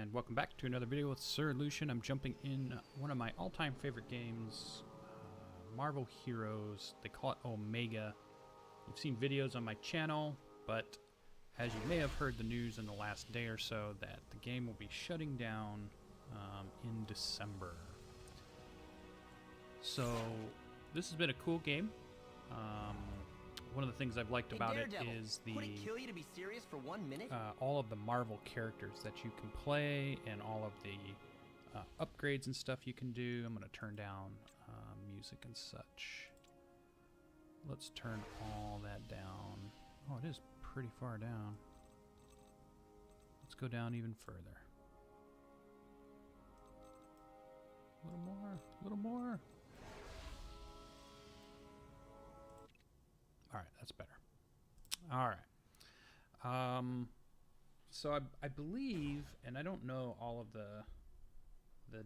and welcome back to another video with SirLucien. I'm jumping in one of my all-time favorite games, Marvel Heroes. They call it Omega. You've seen videos on my channel, but as you may have heard the news in the last day or so that the game will be shutting down in December. So this has been a cool game. One of the things I've liked about it is would it kill you to be serious for 1 minute? all of the Marvel characters that you can play and all of the upgrades and stuff you can do. I'm going to turn down music and such. Let's turn all that down. Oh, it is pretty far down. Let's go down even further. A little more, a little more. All right, that's better. All right. So I believe, and I don't know all of the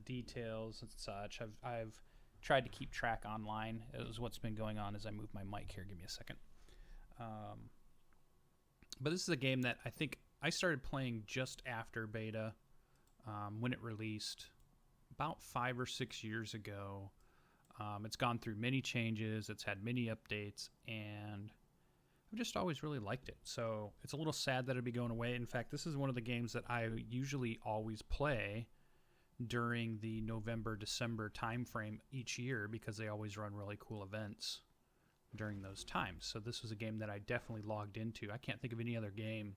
details and such. I've tried to keep track online. Is what's been going on as I move my mic here. Give me a second. But this is a game that I think I started playing just after beta when it released about 5 or 6 years ago. It's gone through many changes, it's had many updates, and I've just always really liked it. So it's a little sad that it'd be going away. In fact, this is one of the games that I usually always play during the November-December time frame each year because they always run really cool events during those times. So this was a game that I definitely logged into. I can't think of any other game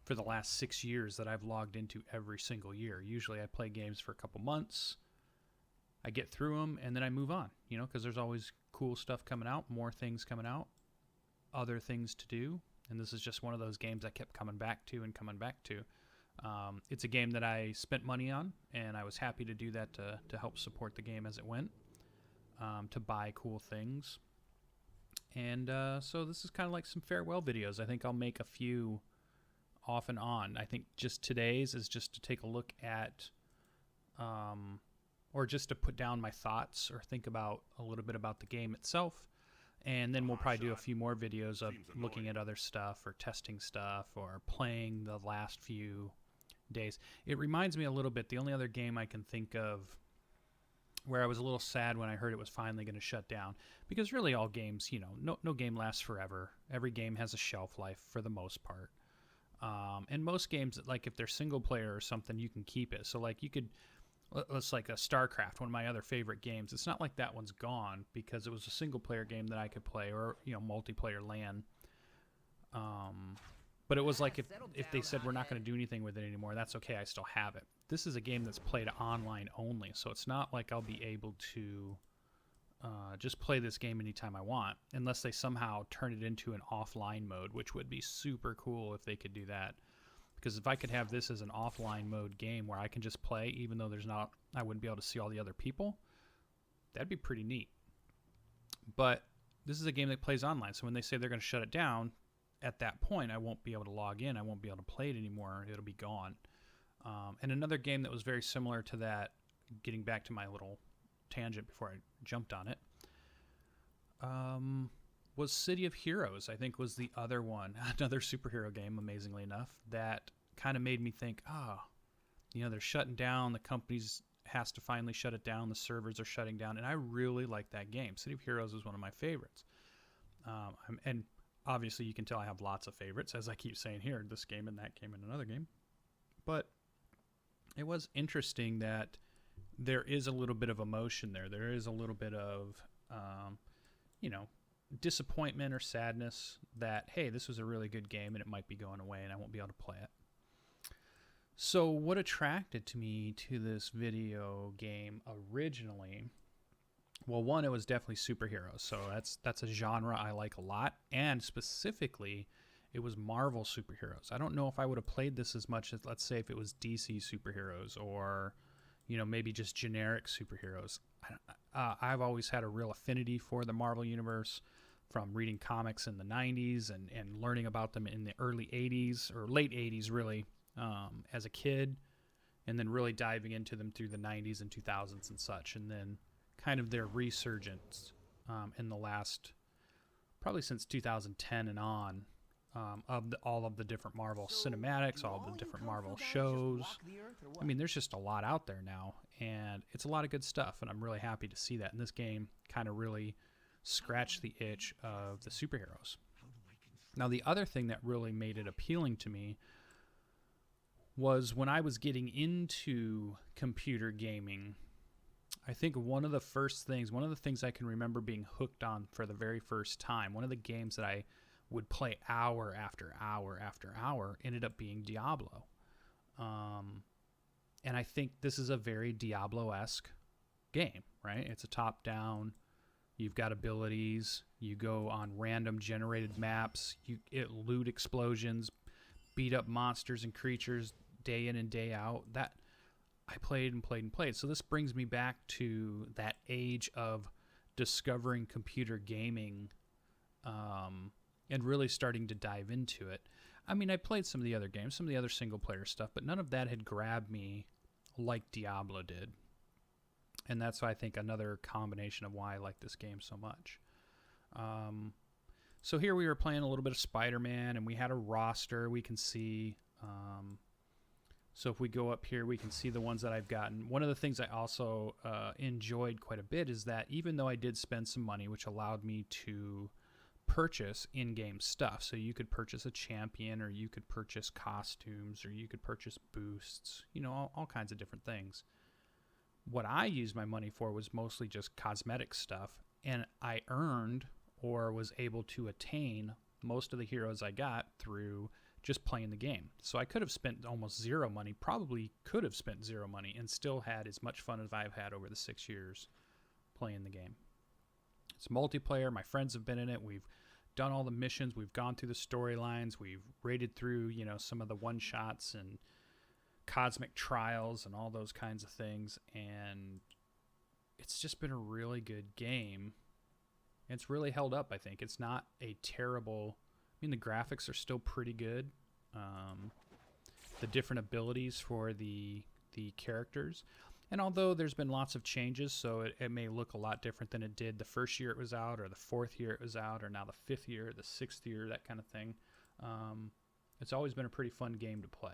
for the last 6 years that I've logged into every single year. Usually I play games for a couple months, I get through them, and then I move on, you know, because there's always cool stuff coming out, more things coming out, other things to do, and this is just one of those games I kept coming back to and coming back to. It's a game that I spent money on, and I was happy to do that to help support the game as it went, to buy cool things. And so this is kind of like some farewell videos. I think I'll make a few off and on. I think just today's is just to take a look at... or just to put down my thoughts or think about a little bit about the game itself. And then we'll probably do a few more videos of looking at other stuff or testing stuff or playing the last few days. It reminds me a little bit, the only other game I can think of where I was a little sad when I heard it was finally going to shut down, because really all games, you know, no game lasts forever. Every game has a shelf life for the most part. And most games, like if they're single player or something, you can keep it. So like you could... Let's like a StarCraft, one of my other favorite games. It's not like that one's gone because it was a single-player game that I could play, or you know, multiplayer LAN. But it was like if they said we're not going to do anything with it anymore, that's okay. I still have it. This is a game that's played online only, so it's not like I'll be able to just play this game anytime I want, unless they somehow turn it into an offline mode, which would be super cool if they could do that. Because if I could have this as an offline mode game where I can just play, even though there's not, I wouldn't be able to see all the other people, that'd be pretty neat. But this is a game that plays online, so when they say they're going to shut it down, at that point I won't be able to log in, I won't be able to play it anymore, it'll be gone. And another game that was very similar to that, getting back to my little tangent before I jumped on it, was City of Heroes, I think was the other one, another superhero game, amazingly enough, that kind of made me think, you know, they're shutting down, the companies has to finally shut it down, the servers are shutting down, and I really like that game. City of Heroes is one of my favorites. And obviously you can tell I have lots of favorites, as I keep saying here, this game and that game and another game. But it was interesting that there is a little bit of emotion there. There is a little bit of, you know, disappointment or sadness that, hey, this was a really good game and it might be going away and I won't be able to play it. So what attracted me to this video game originally? Well, one, it was definitely superheroes, so that's a genre I like a lot, and specifically it was Marvel superheroes. I don't know if I would have played this as much as, let's say, if it was DC superheroes or, you know, maybe just generic superheroes. I've always had a real affinity for the Marvel Universe from reading comics in the 90s and learning about them in the early 80s, or late 80s really, as a kid, and then really diving into them through the 90s and 2000s and such, and then kind of their resurgence in the last, probably since 2010 and on, all of the different Marvel cinematics, all of the different Marvel shows. I mean, there's just a lot out there now, and it's a lot of good stuff, and I'm really happy to see that. And this game kind of really scratched the itch of the superheroes. Now, the other thing that really made it appealing to me was when I was getting into computer gaming. I think one of the things I can remember being hooked on for the very first time, one of the games that I would play hour after hour after hour, ended up being Diablo. And I think this is a very Diablo-esque game, right? It's a top-down. You've got abilities. You go on random generated maps. You loot explosions, beat up monsters and creatures day in and day out. That I played and played and played. So this brings me back to that age of discovering computer gaming, and really starting to dive into it. I mean, I played some of the other games, some of the other single-player stuff, but none of that had grabbed me like Diablo did. And that's, I think, another combination of why I like this game so much. So here we were playing a little bit of Spider-Man, and we had a roster we can see. So if we go up here, we can see the ones that I've gotten. One of the things I also enjoyed quite a bit is that even though I did spend some money, which allowed me to purchase in-game stuff. So you could purchase a champion, or you could purchase costumes, or you could purchase boosts, all kinds of different things. What I used my money for was mostly just cosmetic stuff, and I earned or was able to attain most of the heroes I got through just playing the game. So I could have spent almost zero money, probably could have spent zero money, and still had as much fun as I've had over the 6 years playing the game. It's multiplayer. My friends have been in it. We've done all the missions. We've gone through the storylines. We've raided through, some of the one-shots and cosmic trials and all those kinds of things. And it's just been a really good game. It's really held up, I think. It's not a terrible... I mean, the graphics are still pretty good. The different abilities for the characters. And although there's been lots of changes, so it may look a lot different than it did the first year it was out, or the 4th year it was out, or now the 5th year, the 6th year, that kind of thing. It's always been a pretty fun game to play.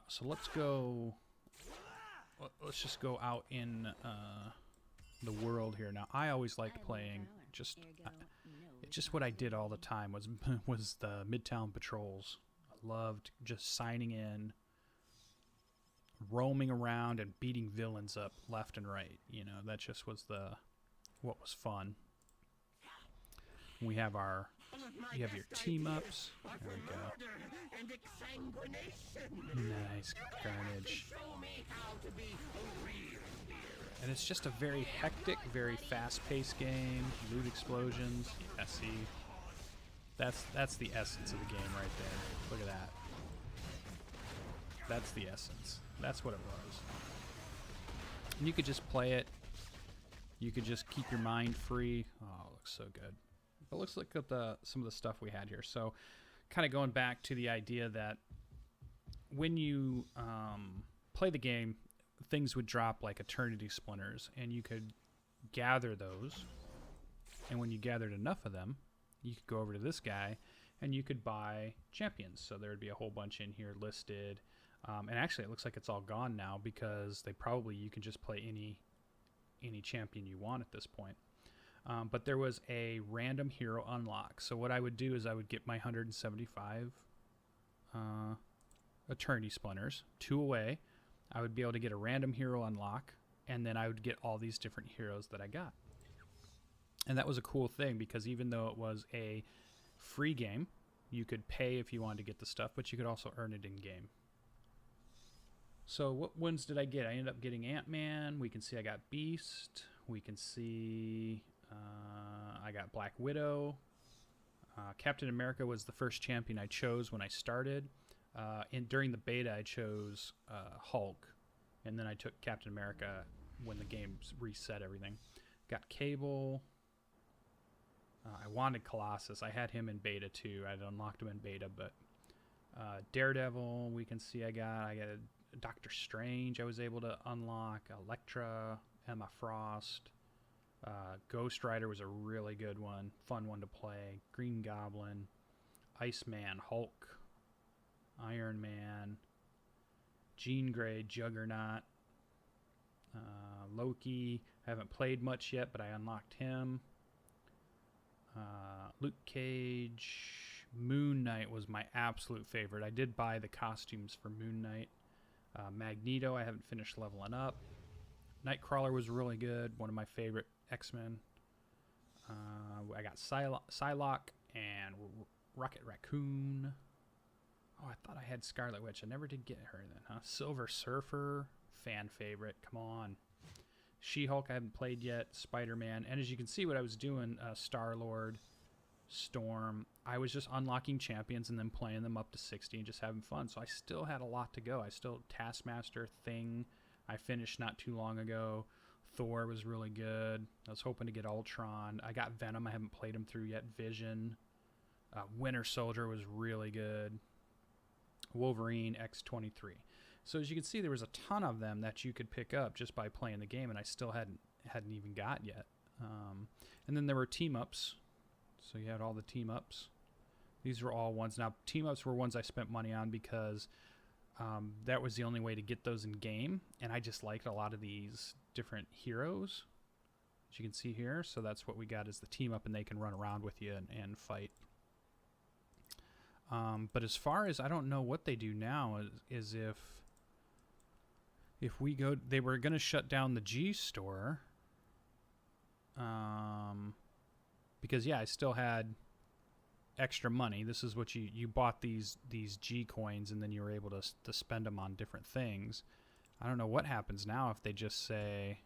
So let's just go out in the world here. Now, I always liked playing just what I did all the time was the Midtown patrols. I loved just signing in, roaming around, and beating villains up left and right. That just was what was fun. You have your team ups. There we go. Nice Carnage. And it's just a very hectic, very fast-paced game. Loot explosions. Yeah, see, that's the essence of the game right there. Look at that. That's the essence. That's what it was. And you could just play it. You could just keep your mind free. Oh, it looks so good. But let's look at some of the stuff we had here. So, kind of going back to the idea that when you play the game, things would drop like eternity splinters, and you could gather those. And when you gathered enough of them, you could go over to this guy, and you could buy champions. So there would be a whole bunch in here listed. And actually, it looks like it's all gone now because you can just play any champion you want at this point. But there was a random hero unlock. So what I would do is I would get my 175 eternity splinters, 2 away. I would be able to get a random hero unlock, and then I would get all these different heroes that I got. And that was a cool thing because even though it was a free game, you could pay if you wanted to get the stuff, but you could also earn it in game. So what ones did I get? I ended up getting Ant-Man. We can see I got Beast. We can see I got Black Widow. Captain America was the first champion I chose when I started. During the beta, I chose Hulk, and then I took Captain America when the game reset everything. Got Cable. I wanted Colossus. I had him in beta too. I unlocked him in beta, but Daredevil, we can see I got Doctor Strange I was able to unlock, Elektra, Emma Frost, Ghost Rider was a really good one, fun one to play. Green Goblin, Iceman, Hulk, Iron Man, Jean Grey, Juggernaut, Loki. I haven't played much yet, but I unlocked him. Luke Cage, Moon Knight was my absolute favorite. I did buy the costumes for Moon Knight. Magneto, I haven't finished leveling up. Nightcrawler was really good, one of my favorite X-Men. I got Psylocke and Rocket Raccoon. Oh, I thought I had Scarlet Witch. I never did get her then, huh? Silver Surfer, fan favorite. Come on. She-Hulk, I haven't played yet. Spider-Man. And as you can see what I was doing, Star-Lord, Storm. I was just unlocking champions and then playing them up to 60 and just having fun. So I still had a lot to go. I still, Taskmaster, Thing, I finished not too long ago. Thor was really good. I was hoping to get Ultron. I got Venom. I haven't played him through yet. Vision. Winter Soldier was really good. Wolverine, X-23. So as you can see, there was a ton of them that you could pick up just by playing the game, and I still hadn't even got yet. And then there were team-ups. So you had all the team-ups. These were all ones. Now, team-ups were ones I spent money on because that was the only way to get those in game, and I just liked a lot of these different heroes, as you can see here. So that's what we got is the team-up, and they can run around with you and fight. But as far as, I don't know what they do now is if we go, they were going to shut down the G store. Because yeah, I still had extra money. This is what you bought these G coins, and then you were able to spend them on different things. I don't know what happens now if they just say,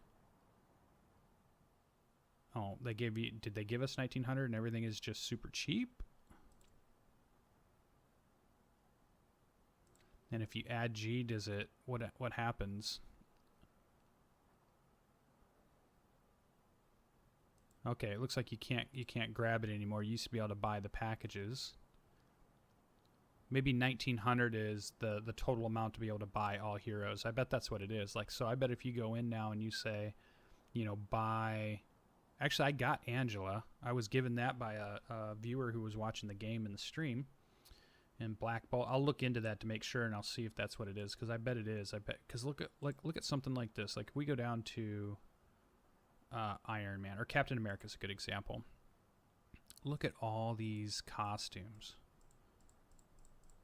oh, did they give us 1900 and everything is just super cheap? And if you add G, does it, what happens? Okay, it looks like you can't grab it anymore. You used to be able to buy the packages. Maybe 1900 is the total amount to be able to buy all heroes. I bet that's what it is. Like, so I bet if you go in now and you say, you know, buy. Actually, I got Angela. I was given that by a viewer who was watching the game in the stream. And Black Bolt. I'll look into that to make sure, and I'll see if that's what it is, because I bet it is. I bet, because look at something like this. Like, if we go down to Iron Man, or Captain America is a good example. Look at all these costumes.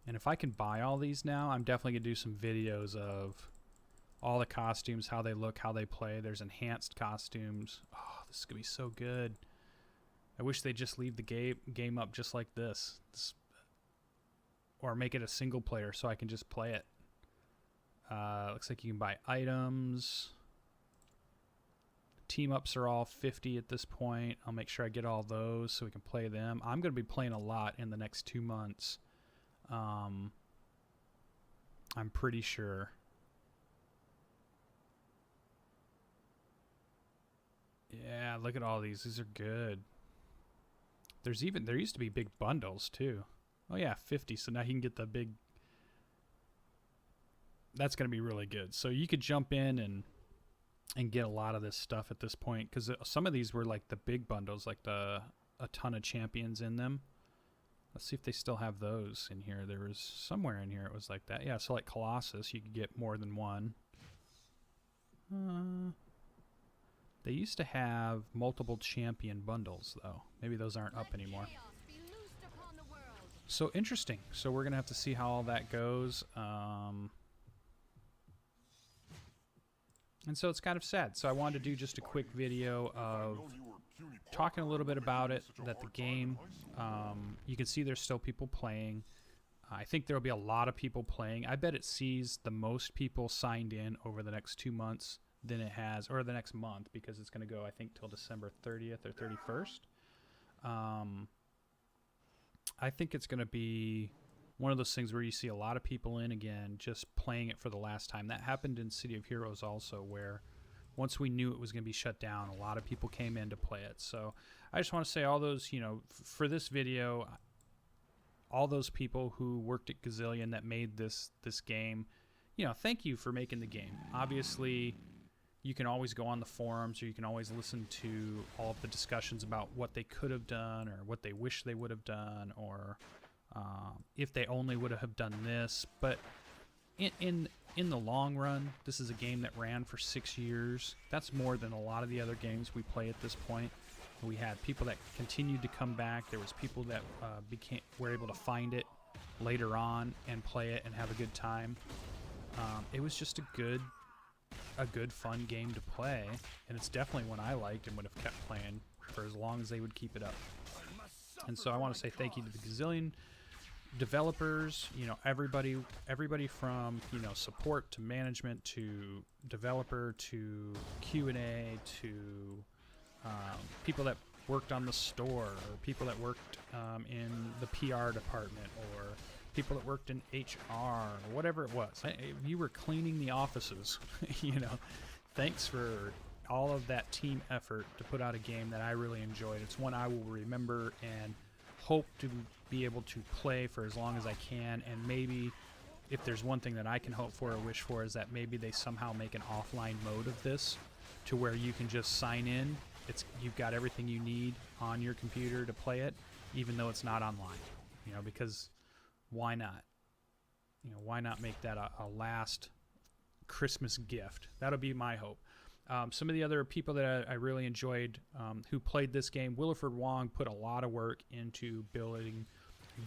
And if I can buy all these now, I'm definitely going to do some videos of all the costumes, how they look, how they play. There's enhanced costumes. Oh, this is going to be so good. I wish they'd just leave the game up just like this. Or make it a single player so I can just play it. Looks like you can buy items. Team-ups are all 50 at this point. I'll make sure I get all those so we can play them. I'm going to be playing a lot in the next 2 months. I'm pretty sure. Yeah, look at all these. These are good. There used to be big bundles too. Oh yeah, 50. So now you can get the big. That's going to be really good. So you could jump in and get a lot of this stuff at this point, because some of these were like the big bundles, like a ton of champions in them. Let's see if they still have those in here. There was somewhere in here it was like that. Yeah, so like Colossus, you could get more than one. They used to have multiple champion bundles, though. Maybe those aren't up anymore. So interesting. So we're going to have to see how all that goes. And so it's kind of sad. So I wanted to do just a quick video of talking a little bit about it, that the game, you can see there's still people playing. I think there will be a lot of people playing. I bet it sees the most people signed in over the next 2 months than it has, or the next month, because it's going to go, I think, till December 30th or 31st. I think it's going to be one of those things where you see a lot of people in again, just playing it for the last time. That happened in City of Heroes also, where once we knew it was going to be shut down, a lot of people came in to play it. So I just want to say all those, you know, for this video, all those people who worked at Gazillion that made this game, you know, thank you for making the game. Obviously, you can always go on the forums, or you can always listen to all of the discussions about what they could have done, or what they wish they would have done, or if they only would have done this. But in the long run, this is a game that ran for 6 years. That's more than a lot of the other games we play at this point. We had people that continued to come back. There was people that were able to find it later on and play it and have a good time. It was just a good, fun game to play, and it's definitely one I liked and would have kept playing for as long as they would keep it up. And so I want to say thank you to the Gazillion developers, you know, everybody from, you know, support to management to developer to Q&A to people that worked on the store, or people that worked in the PR department, or people that worked in HR, or whatever it was. If you were cleaning the offices, you know, thanks for all of that team effort to put out a game that I really enjoyed. It's one I will remember and hope to be able to play for as long as I can. And maybe if there's one thing that I can hope for or wish for, is that maybe they somehow make an offline mode of this to where you can just sign in. You've got everything you need on your computer to play it, even though it's not online, you know, because why not? You know, why not make that a last Christmas gift? That'll be my hope. Some of the other people that I really enjoyed who played this game, Williford Wong put a lot of work into building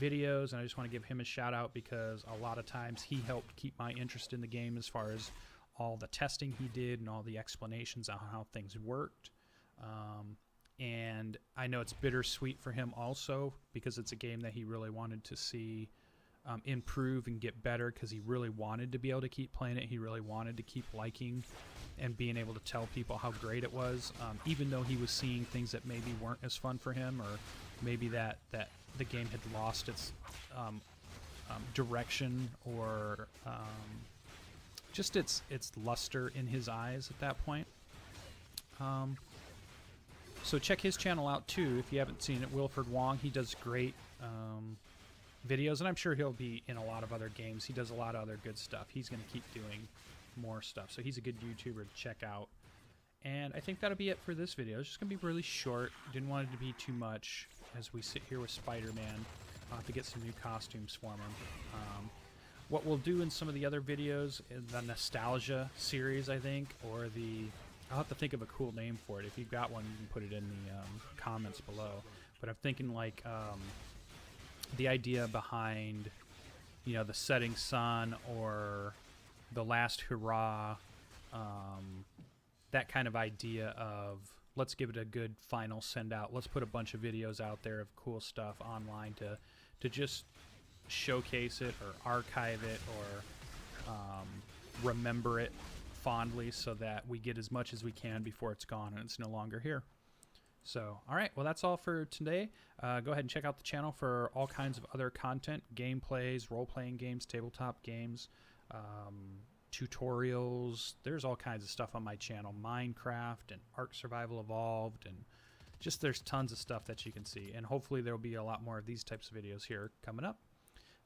videos, and I just want to give him a shout out because a lot of times he helped keep my interest in the game as far as all the testing he did and all the explanations on how things worked. And I know it's bittersweet for him also, because it's a game that he really wanted to see improve and get better, because he really wanted to be able to keep playing it. He really wanted to keep liking and being able to tell people how great it was, even though he was seeing things that maybe weren't as fun for him, or maybe that the game had lost its direction, or just its luster in his eyes at that point. So check his channel out too if you haven't seen it. Williford Wong, he does great videos, and I'm sure he'll be in a lot of other games. He does a lot of other good stuff. He's going to keep doing more stuff, so he's a good YouTuber to check out. And I think that'll be it for this video. It's just going to be really short. Didn't want it to be too much as we sit here with Spider-Man. I'll have to get some new costumes for him. What we'll do in some of the other videos is the nostalgia series, I think, or I'll have to think of a cool name for it. If you've got one, you can put it in the comments below. But I'm thinking like the idea behind, you know, the setting sun or the last hurrah, that kind of idea of let's give it a good final send out. Let's put a bunch of videos out there of cool stuff online to just showcase it or archive it or remember it fondly, so that we get as much as we can before it's gone and it's no longer here. So, all right, well, that's all for today. Go ahead and check out the channel for all kinds of other content, gameplays, role-playing games, tabletop games, tutorials. There's all kinds of stuff on my channel, Minecraft and Ark Survival Evolved, and just there's tons of stuff that you can see. And hopefully there'll be a lot more of these types of videos here coming up.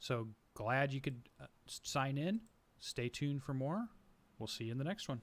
So glad you could sign in. Stay tuned for more. We'll see you in the next one.